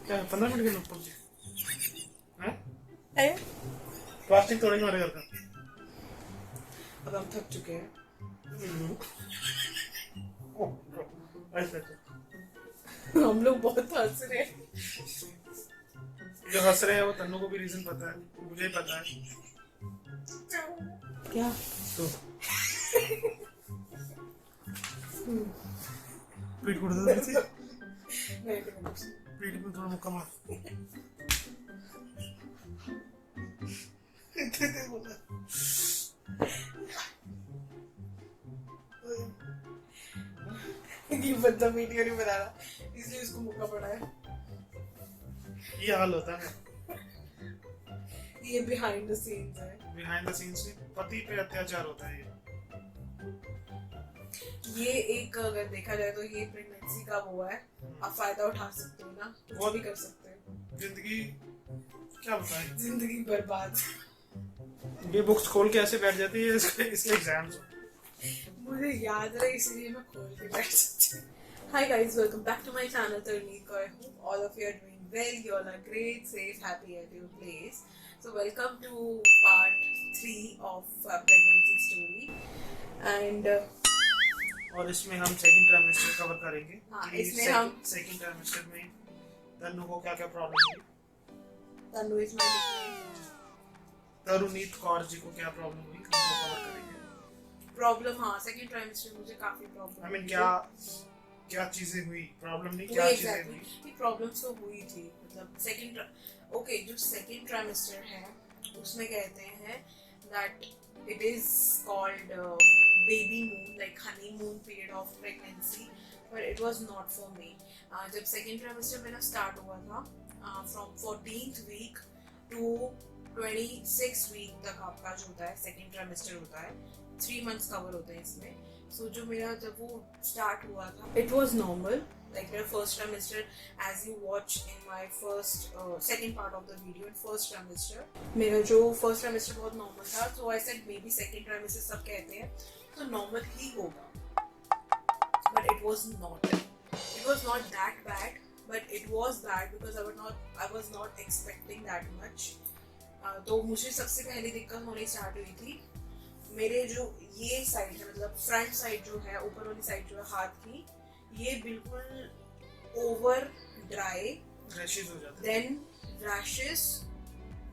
क्या 15 मिनट के लिए पहुंचे है? प्लास्टिक तोड़ेंगे हमारे घर का। अब हम थक चुके हैं। ऐसे हम लोग बहुत हंस रहे हैं। जो हंस रहे हैं वो तन्नू को भी रीजन पता है, मुझे पता है। क्या? तो पीठ कुड़ दे थी, पीठ में थोड़ा मुक्का मार। ये बंदा वीडियो नहीं बना रहा इसलिए इसको मुक्का पड़ा है। ये हाल होता है। ये बिहाइंड द सीन्स है। बिहाइंड द सीन्स पति पे अत्याचार होता है ये एक अगर देखा जाए तो ये प्रेगनेंसी का वो है, आप फायदा उठा सकते हो ना, कुछ भी कर सकते हो। जिंदगी क्या बताएं, जिंदगी बर्बाद। ये बुक्स खोल के ऐसे बैठ जाती है, इसके एग्जाम्स। मुझे याद रहे इसलिए मैं खोल के बैठ सकती हूँ। Hi guys, welcome back to my channel Tarneek. I hope all of you are doing well. You all are great, safe, happy at your place. So welcome to part 3 of pregnancy story. And और इसमें हम second trimester cover करेंगे। हाँ, कि इसमें हम second trimester में तन्नू को क्या क्या प्रॉब्लम हुई, तनु is my nickname. तरुणीत Kaur ji को क्या प्रॉब्लम हुई, हम वो कवर करेंगे। प्रॉब्लम, हाँ सेकंड ट्राइमेस्टर में मुझे काफी प्रॉब्लम आई मीन क्या चीजें हुई, प्रॉब्लम नहीं क्या चीजें हुई। ये प्रॉब्लम्स तो हुई थी, मतलब सेकंड ओके जो सेकंड ट्राइमेस्टर है उसमें कहते हैं that it is called baby moon, like honeymoon period of pregnancy, but it was not for me. जब सेकंड ट्राइमेस्टर मेरा स्टार्ट हुआ था from 14th week to 26 week तक आपका जो होता है सेकंड ट्राइमेस्टर होता है, 3 months कवर होते हैं इसमें। सो जो मेरा जब वो स्टार्ट हुआ था इट वाज नॉर्मल, लाइक मेरा first trimester as you watch in my first second part of the video in first trimester, मेरा जो फर्स्ट ट्राइमेस्टर बहुत नॉर्मल था। So I said maybe second trimester सब कहते हैं तो नॉर्मल ही होगा, but it was not that bad, but it was bad because I was not expecting that much. तो मुझे सबसे पहली दिक्कत होनी स्टार्ट हुई थी मेरे जो ये साइड है, मतलब फ्रंट साइड जो है, ऊपर वाली साइड जो है हाथ की, ये बिल्कुल ओवर ड्राई, रैशेस हो जाते हैं, देन रैशेस,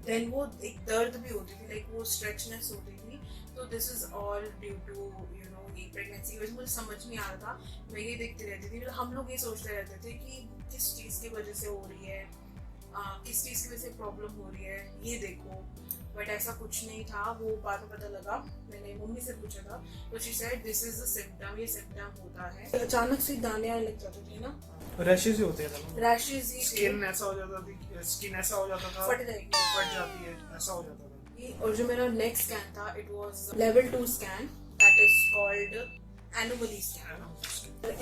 देन वो एक दर्द भी होती थी, लाइक वो स्ट्रेचनेस होती थी। तो this is all due to you know ये प्रेगनेंसी। मुझे समझ नहीं आ रहा था, मैं ये देखती रहती थी, हम लोग ये सोचते रहते थे कि किस चीज़ की वजह से हो रही है, किस चीज़ की वजह से प्रॉब्लम हो रही है, ये देखो, बट ऐसा कुछ नहीं था। वो बाद में पता लगा, मैंने मम्मी से पूछा था तो she said this is the symptom, ये सिम्पटम होता है। अचानक से दाने आने लग जाते थे ना, रैशेस ही होते हैं, रैशेस ही, स्किन ऐसा हो जाता थी, स्किन ऐसा हो जाता था, फट जाएगी, फट जाती है, ऐसा हो जाता था। और जो मेरा नेक्स्ट स्कैन था it was level 2 scan, that is called anomaly scan.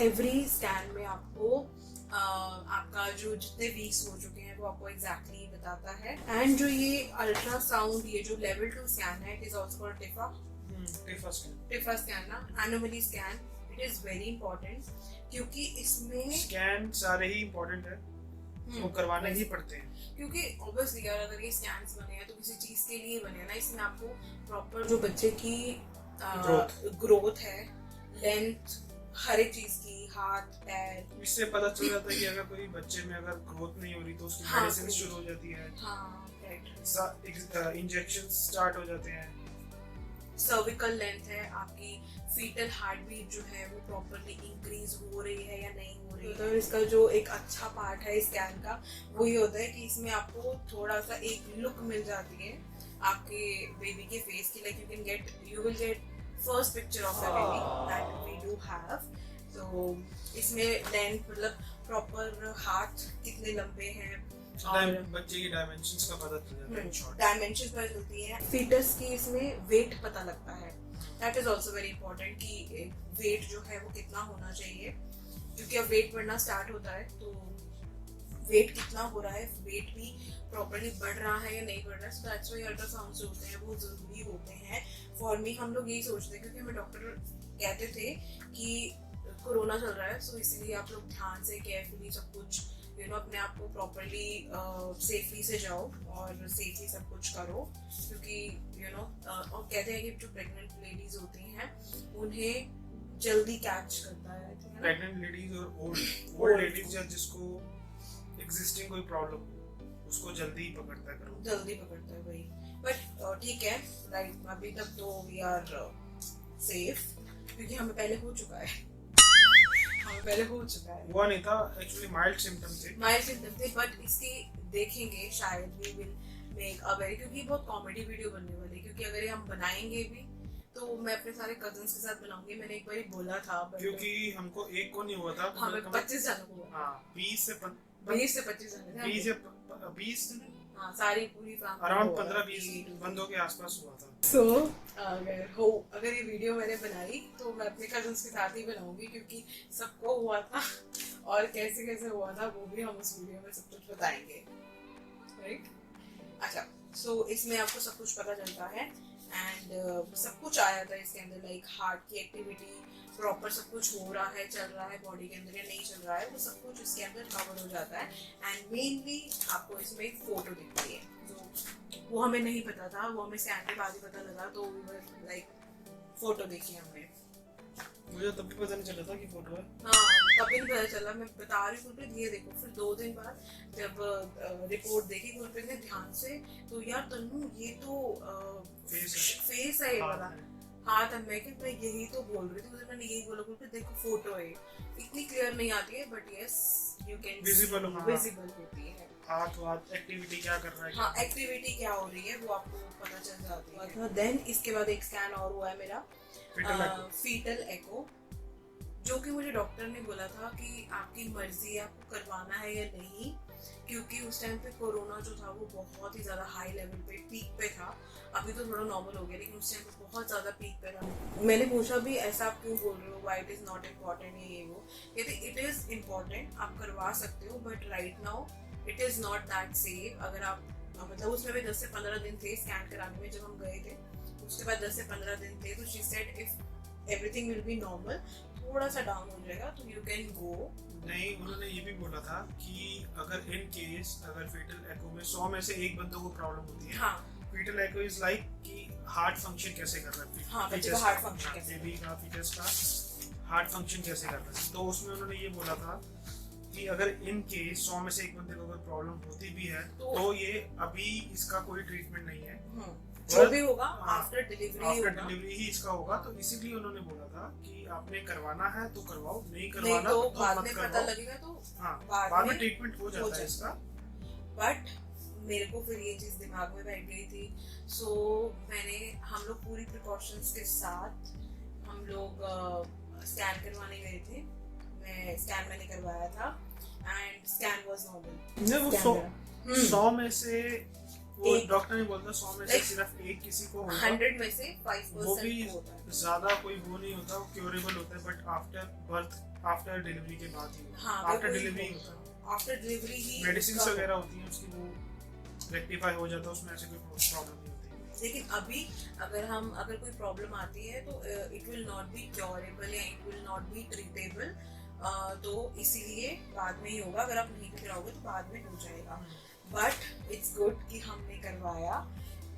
Every scan में आपको आपका जो जितने वीक्स हो चुके हैं वो आपको एग्जैक्टली बताता है। एंड जो ये अल्ट्रासाउंड, ये जो लेवल 2 स्कैन है, it is also called TIFFA scan ना, anomaly scan. It is very important क्योंकि इसमें स्कैन सारे ही इंपॉर्टेंट है, वो करवाने ही पड़ते हैं, क्योंकि ऑब्वियसली यार अगर ये स्कैन्स बने हैं तो किसी चीज के लिए बने हैं ना, इसमें आपको प्रॉपर जो बच्चे की ग्रोथ है, लेंथ, हर एक चीज की, हाथ पैर, इससे पता चल जाता है कि अगर कोई बच्चे में अगर ग्रोथ नहीं हो रही तो उसकी मेडिसिन शुरू हो जाती है, इंजेक्शन स्टार्ट हो जाते हैं, सर्विकल लेंथ है आपकी, फीटल हार्ट बीट जो है वो प्रॉपर्ली इंक्रीज हो रही है या नहीं हो रही है। तो इसका जो एक अच्छा पार्ट है स्कैन का वो ये होता है कि इसमें आपको थोड़ा सा एक लुक मिल जाती है आपके बेबी के फेस की, like you will get first picture of the baby that we do have. तो इसमें लेंथ, मतलब प्रॉपर हाथ कितने लंबे हैं, बच्चे की डायमेंशंस का पता चल जाता है, डायमेंशंस पता चलती है, फीटस की इसमें वेट पता लगता है, that is also very important कि वेट जो है वो कितना होना चाहिए, क्योंकि अब वेट बढ़ना स्टार्ट होता है तो वेट कितना हो रहा है, वेट भी प्रॉपर्ली बढ़ रहा है या नहीं बढ़ रहा है। सो दैट्स व्हाई अल्ट्रासाउंड जो होते हैं वो जरूरी होते हैं फॉर मी। हम लोग यही सोचते हैं क्योंकि हमें डॉक्टर कहते थे कि कोरोना चल रहा है, सो इसलिए आप लोग ध्यान से केयरफुली सब कुछ अपने आप को प्रॉपरली सेफली से जाओ और सेफली सब कुछ करो, क्योंकि और कहते हैं कि जो प्रेग्नेंट लेडीज होती हैं उन्हें जल्दी कैच करता है प्रेग्नेंट लेडीज और ओल्ड लेडीज या जिसको एग्जिस्टिंग कोई प्रॉब्लम उसको जल्दी पकड़ता है भाई। बट ठीक है, राइट, अभी तक तो वी आर सेफ, क्योंकि हमें पहले हो चुका है। हुआ नहीं था एक्चुअली, माइल्ड सिम्टम थे बट इसकी देखेंगे शायद we will make a very, क्योंकि बहुत कॉमेडी वीडियो बनने वाली है, क्योंकि अगर ये हम बनाएंगे भी तो मैं अपने सारे कजन्स के साथ बनाऊंगी। मैंने एक बार बोला था क्योंकि हमको एक को नहीं हुआ था, हमें 25 जनों को हुआ। 20 से 25 जने थे, 20 सारी पूरी फैमिली अराउंड 15-20 बंदों के आसपास हुआ था। सो अगर ये वीडियो मैंने बनाई तो मैं अपने कजन्स के साथ ही बनाऊंगी, क्योंकि सबको हुआ था और कैसे कैसे हुआ था वो भी हम उस वीडियो में सब कुछ बताएंगे, राइट। अच्छा, सो इसमें आपको सब कुछ पता चलता है एंड सब कुछ आया था इसके अंदर, लाइक हार्ट की एक्टिविटी प्रॉपर सब कुछ हो रहा है, चल रहा है बॉडी के अंदर या नहीं चल रहा है, वो सब कुछ इसके अंदर कवर हो जाता है। एंड मेनली आपको इसमें एक फोटो दिखती है, जो वो हमें नहीं पता था, वो हमें स्कैन के बाद ही पता लगा, तो लाइक फोटो देखी हमने। मुझे तब भी पता नहीं चला था कि फोटो है। तब भी नहीं पता चला, मैं बता रही हूँ, ये देखो। फिर 2 दिन बाद जब रिपोर्ट देखी गुरप्रीत ने ध्यान से, तो यार तन्नू ये तो फेस है ये वाला हाथ है। मैं कि मैं यही तो बोल रही थी, मैंने यही बोला गुरप्रीत देखो फोटो है, इतनी क्लियर नहीं आती है but yes you can visible होती है। हाथ एक्टिविटी क्या कर रहा है, हाँ एक्टिविटी क्या हो रही है वो आपको पता चल जाती है। देन इसके बाद एक स्कैन और हुआ है मेरा, फीटल एको, जो कि मुझे डॉक्टर ने बोला था कि आपकी मर्जी है आपको करवाना है या नहीं, क्योंकि उस टाइम पे कोरोना जो था वो बहुत ही ज्यादा हाई लेवल पे पीक पे था। अभी तो थोड़ा नॉर्मल हो गया, लेकिन उस टाइम पे बहुत ज्यादा पीक पे था। मैंने पूछा भी ऐसा आप क्यों बोल रहे हो, why it is not important, ये वो कहते इट इज इम्पोर्टेंट, आप करवा सकते हो but right now it is not that safe. अगर आप मतलब उसमें भी 10 से 15 दिन थे स्कैन कराने में जब हम गए थे, उसके बाद 10 से 15 दिन थे, तो she said if everything will be normal, थोड़ा सा डाउन हो जाएगा तो यू कैन गो। नहीं, उन्होंने ये भी बोला था कि अगर इन केस अगर फीटल एको में 100 में से एक बंदों को प्रॉब्लम होती है, फीटल एको इज लाइक कि हार्ट फंक्शन कैसे कर रहा है, बच्चे का हार्ट फंक्शन कैसे, बेबी का फीटस का हार्ट फंक्शन कैसे कर रहा है। तो उसमें उन्होंने ये बोला था कि अगर इन केस 100 में से एक बंदे को अगर प्रॉब्लम होती भी है तो ये अभी इसका कोई ट्रीटमेंट नहीं है, जो भी होगा आफ्टर डिलीवरी ही इसका होगा। तो इसीलिए उन्होंने बोला था कि आपने करवाना है तो करवाओ, नहीं करवाना तो बाद में पता लगेगा तो बाद में ट्रीटमेंट हो जाता है इसका। बट मेरे को फिर ये चीज दिमाग में बैठ गई थी, सो हम लोग पूरी प्रिकॉशंस के साथ हम लोग स्कैन करवाने गए थे। मैंने करवाया था एंड स्कैन वाज नॉर्मल। 100 में से वो डॉक्टर ने बोला 100 में से सिर्फ एक किसी को होगा, 100 में से 5% वो भी ज्यादा कोई वो नहीं होता, वो क्योरेबल होता है, but after birth after delivery के बाद ही आफ्टर डिलीवरी ही मेडिसिन वगैरह होती है उसकी, वो रेक्टिफाई हो जाता है, उसमें ऐसे कोई प्रॉब्लम नहीं होती। लेकिन अभी अगर कोई प्रॉब्लम आती है तो it will not be curable या it will not be treatable, तो इसीलिए बाद में ही होगा। अगर आप नहीं कराओगे तो बाद में हो जाएगा, बट इट्स गुड कि हमने करवाया,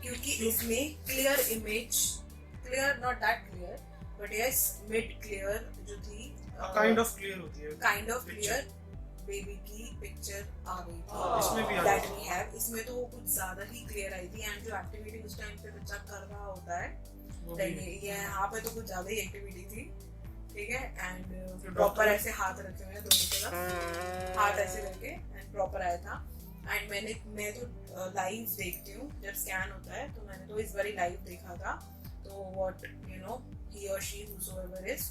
क्योंकि इसमें clear not that clear but yes mid clear जो थी काइंड ऑफ क्लियर बेबी की पिक्चर आ गई इसमें भी दैट वी हैव। इसमें तो कुछ ज्यादा ही क्लियर आई थी एंड जो एक्टिविटी उस टाइम पे बच्चा कर रहा होता है, ये यहाँ पे तो कुछ ज्यादा ही एक्टिविटी थी, ठीक है। एंड प्रॉपर ऐसे हाथ रखे हुए दोनों तरफ, हाथ ऐसे करके एंड प्रॉपर आया था। एंड मैं तो लाइव देखती हूँ जब स्कैन होता है, तो मैंने तो इस बार लाइव देखा था। तो व्हाट ही और शी हूसोएवर इज,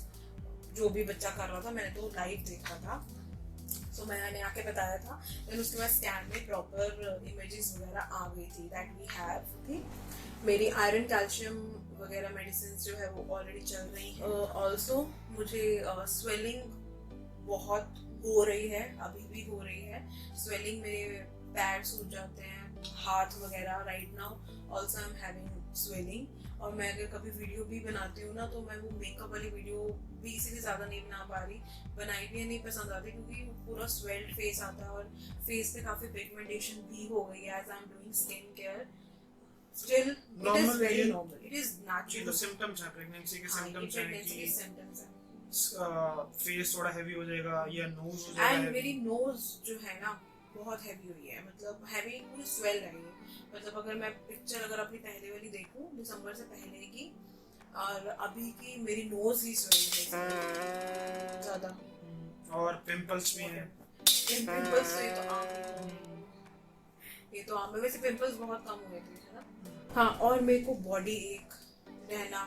जो भी बच्चा कर रहा था मैंने तो लाइव देखा था, सो मैंने आके बताया था। देन उसके बाद स्कैन में प्रॉपर इमेजेस वगैरह आ गई थी दैट वी हैव थी। मेरी आयरन कैल्शियम वगैरह मेडिसिन जो है वो ऑलरेडी चल रही है। ऑल्सो मुझे स्वेलिंग बहुत हो रही है, अभी भी हो रही है स्वेलिंग, मेरे पैर सूज जाते हैं, हाथ वगैरह। Right now also I am having swelling. और मैं अगर कभी वीडियो भी बनाती हूँ ना, तो मैं वो मेकअप वाली वीडियो भी इसीलिए ज्यादा नहीं बना पा रही, बनाई भी नहीं पसंद आती क्योंकि पूरा स्वेल्ड फेस आता है और फेस पे काफी पिगमेंटेशन भी हो गई है as I am doing skin care. Still it is very normal, it is natural. जो सिम्टम्स हैं प्रेगनेंसी के सिम्टम्स हैं कि सिम्टम्स हैं, फेस थोड़ा हैवी हो जाएगा या नोज हो जाएगा। एंड मेरी नोज जो है ना बहुत हैवी हुई है, मतलब हैवी पूरी स्वेल रही है। मतलब अगर मैं पिक्चर अगर अपनी पहले वाली देखूं दिसंबर से पहले की और अभी की, मेरी नोज ही स्वेल है ज्यादा। और पिंपल्स भी हैं। पिंपल्स तो ये तो आम है, ये तो आम है। वैसे पिंपल्स बहुत कम हुए थे, है ना। हाँ, और मेरे को बॉडी एक रहना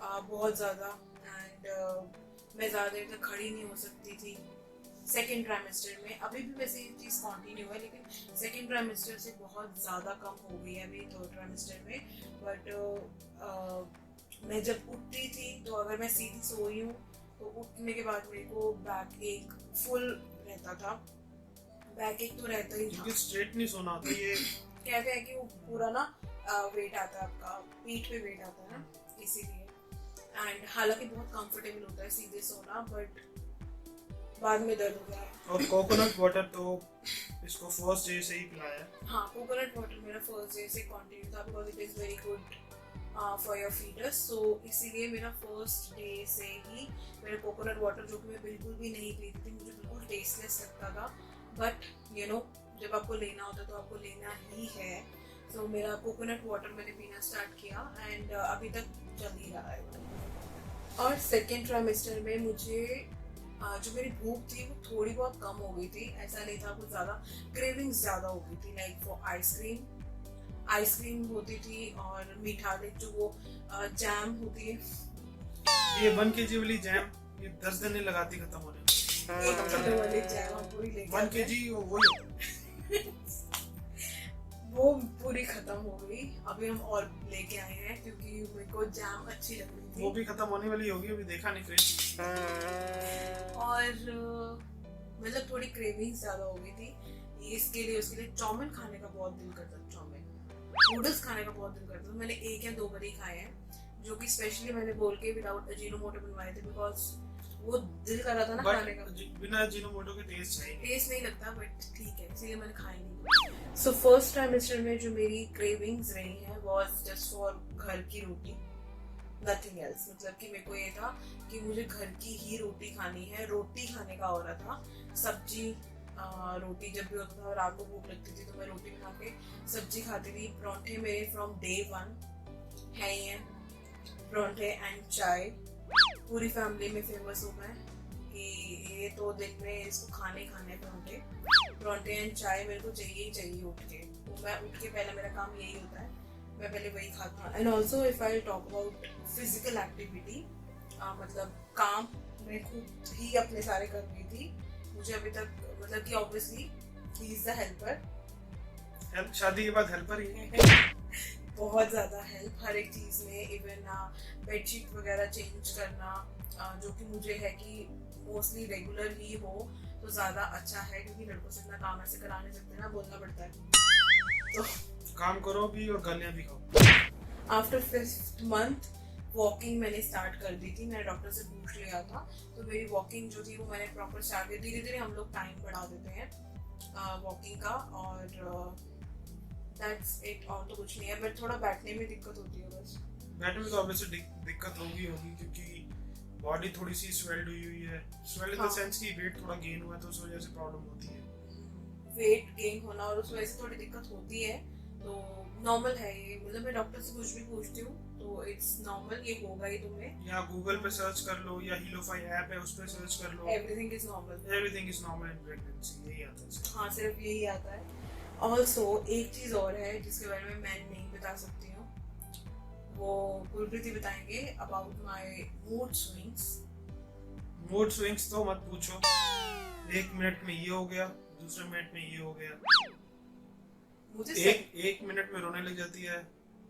बहुत ज्यादा, एंड मैं ज्यादा देर तक खड़ी नहीं हो सकती थी सेकेंड ट्राइमेस्टर में। अभी भी वैसे ये चीज़ कंटिन्यू है, लेकिन सेकेंड ट्राइमेस्टर से बहुत ज़्यादा कम हो गई है अभी थर्ड ट्राइमेस्टर में। बट मैं जब उठती थी तो अगर मैं सीधी सोई हूँ तो उठने के बाद मेरे को बैक एक फुल रहता था। बैक एक तो रहता ही था, स्ट्रेट नहीं सोना होता। ये कहते हैं कि वो पूरा ना वेट आता है आपका, पीठ पे वेट आता है ना, इसीलिए। एंड हालांकि बहुत कंफर्टेबल होता है सीधे सोना, बट बाद में दर्द हो गया है। और कोकोनट वाटर तो इसको फर्स्ट डे से ही पिलाया। हाँ, कोकोनट वाटर मेरा फर्स्ट डे से कंटिन्यू था because it is very good for your foetus. सो इसीलिए मेरा फर्स्ट डे से ही मेरा कोकोनट वाटर, जो कि मैं बिल्कुल भी नहीं पीती थी, मुझे बिल्कुल टेस्टलेस लगता था, बट यू नो जब आपको लेना होता है तो आपको लेना ही है। तो मेरा कोकोनट वाटर मैंने पीना स्टार्ट किया एंड अभी तक चल ही रहा है। और सेकेंड ट्राइमेस्टर में मुझे जो मेरी भूख थी वो थोड़ी बहुत कम हो गई थी, ऐसा नहीं था कुछ ज़्यादा, क्रेविंग्स ज़्यादा हो गई थी। लाइक फॉर आइसक्रीम होती थी और मीठा, लाइक जो वो जैम होती है, ये 1 kg वाली जैम ये 10 दिन नहीं लगाती खत्म होने में। 1 किलो वाली जैम हम पूरी लेके 1 kg वही वो पूरी खत्म हो गई। अभी हम और लेके आए हैं क्योंकि मेरे को जैम अच्छी लग रही थी। वो भी खत्म होने वाली होगी, अभी देखा नहीं फ्रिज। और मतलब थोड़ी क्रेविंग ज्यादा हो गई थी इसके लिए, उसके लिए चाउमीन खाने का बहुत दिल करता था, चाउमीन नूडल्स खाने का बहुत दिल करता था। मैंने 1 या 2 बार ही खाए हैं, जो कि स्पेशली मैंने बोल के विदाउट अजीनोमोटो बनवाए थे बिकॉज वो दिल कर रहा था ना खाने का। बिना अजीनोमोटो के टेस्ट नहीं लगता, बट ठीक है, इसीलिए मैंने खाई नहीं। सो फर्स्ट ट्राइमेस्टर में जो मेरी क्रेविंग्स रही हैं वाज जस्ट फॉर घर की रोटी, नथिंग एल्स। मतलब कि मेरे को ये था कि मुझे घर की ही रोटी खानी है, रोटी खाने का हो रहा था। सब्जी रोटी जब भी होता था, रात को भूख लगती थी तो मैं रोटी बना के सब्जी खाती थी। परांठे मेरे फ्रॉम डे 1 है ही हैं, परांठे एंड चाय। पूरी फैमिली में फेमस हूँ मैं कि ये तो दिन में इसको खाने परांठे एंड चाय मेरे को चाहिए ही चाहिए उठ के। तो मैं उठ के पहले मेरा काम यही होता है, मैं पहले वही खाती हूँ। And also if I talk about physical activity, मतलब काम मैं खुद ही अपने सारे कर रही थी। मुझे अभी तक मतलब कि obviously he is the helper, शादी के बाद हेल्पर ही है। बहुत ज़्यादा हेल्प हर एक चीज़ में, इवन बेडशीट वगैरह चेंज करना, जो कि मुझे है कि मोस्टली रेगुलर ही हो तो ज़्यादा अच्छा है, क्योंकि लड़कों से इतना काम ऐसे करा नहीं सकते ना, बोलना पड़ता है। तो काम करो भी और गालियाँ भी खाओ। आफ्टर 5th month वॉकिंग मैंने स्टार्ट कर दी थी, मैंने डॉक्टर से पूछ लिया था, तो मेरी वॉकिंग जो थी वो मैंने प्रॉपर स्टार्ट की। धीरे धीरे हम लोग टाइम बढ़ा देते हैं वॉकिंग का, और दैट्स इट। और तो कुछ नहीं है, बट थोड़ा बैठने में दिक्कत होती है बस। बैठने में तो ऑब्वियसली दिक्कत होगी क्योंकि बॉडी थोड़ी सी स्वेल्ड हुई है। स्वेल्ड इन द सेंस कि वेट थोड़ा गेन हुआ है, तो उस वजह से प्रॉब्लम होती है। वेट गेन होना और उस वजह से थोड़ी दिक्कत होती है, तो नॉर्मल है ये। मतलब मैं डॉक्टर से कुछ भी पूछती हूँ तो इट्स नॉर्मल, ये होगा ही तुम्हें। या गूगल पे सर्च कर लो या हीलोफाई ऐप है उस पे सर्च कर लो, everything is normal in pregnancy, यही आता है। हाँ, सिर्फ यही आता है। ऑल्सो एक चीज़ और है जिसके बारे में मैं नहीं बता सकती हूँ, वो गुरप्रीति बताएंगे अबाउट माय मूड स्विंग्स। तो मत पूछो, 1 मिनट में ये हो गया, दूसरे मिनट में ये हो गया। मुझे एक मिनट में रोने लग जाती है,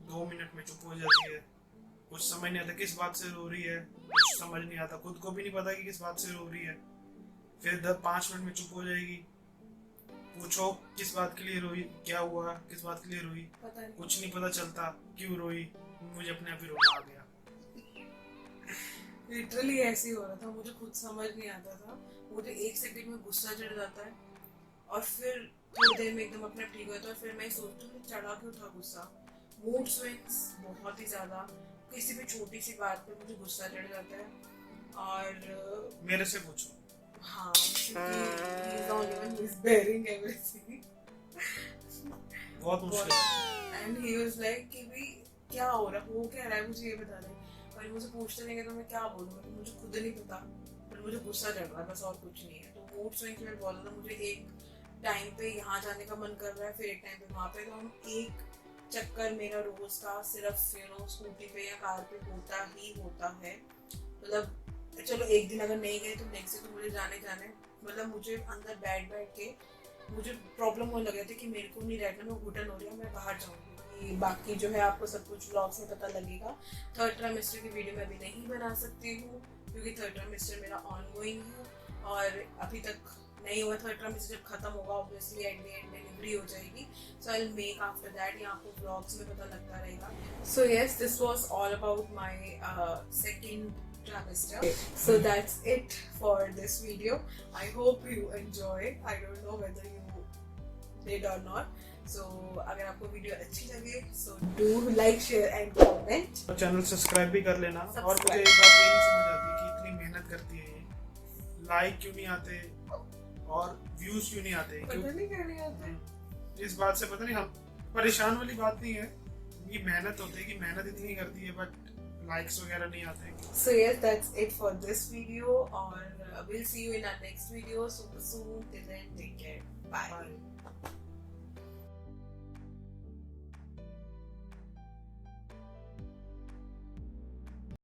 2 मिनट में चुप हो जाती है। कुछ समझ नहीं आता किस बात से रो रही है, कुछ समझ नहीं आता, खुद को भी नहीं पता कि किस बात से रो रही है। फिर 5 मिनट में चुप हो जाएगी। पूछो किस बात के लिए रोई, क्या हुआ, किस बात के लिए रोई, कुछ नहीं पता चलता क्यों रोई, मुझे अपने आप ही रोना आ गया। लिटरली ऐसे ही हो रहा था, मुझे खुद समझ नहीं आता था। मुझे 1 सेकंड में गुस्सा चढ़ जाता है और फिर थोड़ी देर में एकदम अपना ठीक होता है, और फिर मैं सोचती हूँ चढ़ा क्यों था गुस्सा। मूड स्विंग्स बहुत ही ज्यादा, किसी भी छोटी सी बात पे मुझे गुस्सा चढ़ जाता है। और मेरे से पूछो। हाँ, क्योंकि he is the only one who is bearing everything. बहुत मुश्किल है। And he was like कि भी क्या हो क्या रहा है, मुझे ये बता दे। और मुझे पूछते रहेंगे तो मैं क्या बोलूँ, मुझे खुद नहीं पता, पर मुझे गुस्सा चढ़ रहा है बस, और कुछ नहीं है। तो मूड स्विंग में बोला था, मुझे एक टाइम पे यहाँ जाने का मन कर रहा है, फिर एक टाइम पे वहाँ पे, तो हम एक चक्कर मेरा रोज का सिर्फ स्कूटी पे या कार पे होता ही होता है। मतलब चलो एक दिन अगर नहीं गए तो नेक्स्ट डे तो मुझे जाने मतलब मुझे अंदर बैठ के मुझे प्रॉब्लम होने लगे थे कि मेरे को नहीं रहना, मैं घुटन हो रही है, मैं बाहर जाऊंगी। बाकी जो है आपको सब कुछ व्लॉग्स में पता लगेगा। 3rd ट्राइमेस्टर की वीडियो मैं अभी नहीं बना सकती हूँ क्योंकि 3rd ट्राइमेस्टर मेरा ऑनगोइंग है और अभी तक नहीं हुआ। 3rd ट्राइमेस्टर जब खत्म होगा obviously at the end delivery हो जाएगी, so I will make after that, या आपको व्लॉग्स में पता लगता रहेगा। So yes, this was all about my 2nd trimester. So that's it for this video. I hope you enjoyed. I don't know whether you did or not. So अगर आपको video अच्छी लगे so do like, share and comment. और channel subscribe भी कर लेना। और मुझे एक बात ये नहीं समझ आती कि इतनी मेहनत करती है, लाइक क्यों नहीं आते और व्यूज क्यों नहीं आते? पता नहीं क्यों नहीं आते। इस बात से पता नहीं, हम परेशान वाली बात नहीं है, ये मेहनत होती है कि मेहनत इतनी करती है बट लाइक्स वगैरह नहीं आते। So yes, that's it for this video, और we'll see you in our next video super soon. Till then, take care. Bye.